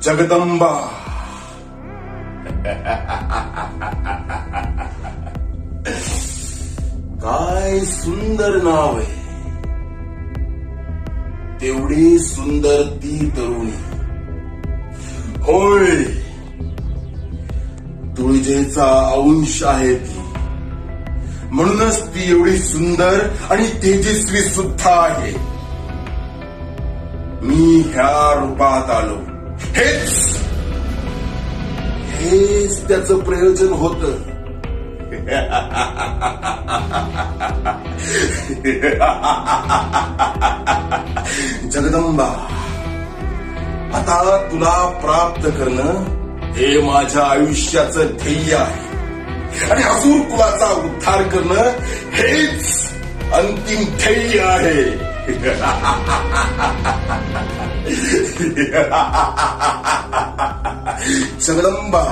जगदंबा. काय सुंदर नाव आहे. तेवढी सुंदर ती तरुणी. होय, तुळजेचा अंश आहे ती, म्हणूनच ती एवढी सुंदर आणि तेजस्वी सुद्धा आहे. मी ह्या रूपात आलो, हेच त्याचं प्रयोजन होतं. जगदंबा, आता तुला प्राप्त करणं हे माझ्या आयुष्याचं ध्येय आहे आणि असुर कुलाचा उद्धार करणं हेच अंतिम ध्येय आहे. जगदंबा,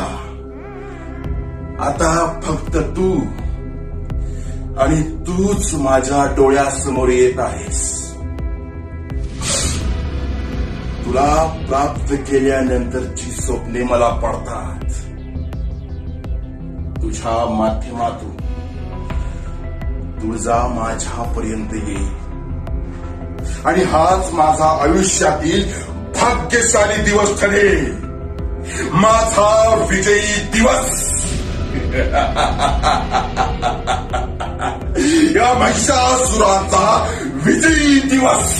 आता फक्त तू आणि तूच माझ्या डोळ्यासमोर येत आहेस. तुला प्राप्त केल्यानंतरची स्वप्ने मला पडतात. तुझ्या माध्यमातून तुळजा माझ्यापर्यंत येईल आणि हाच माझा आयुष्यातील भाग्यशाली दिवस ठरेल, माझा विजयी दिवस. या महिषासुराचा विजयी दिवस.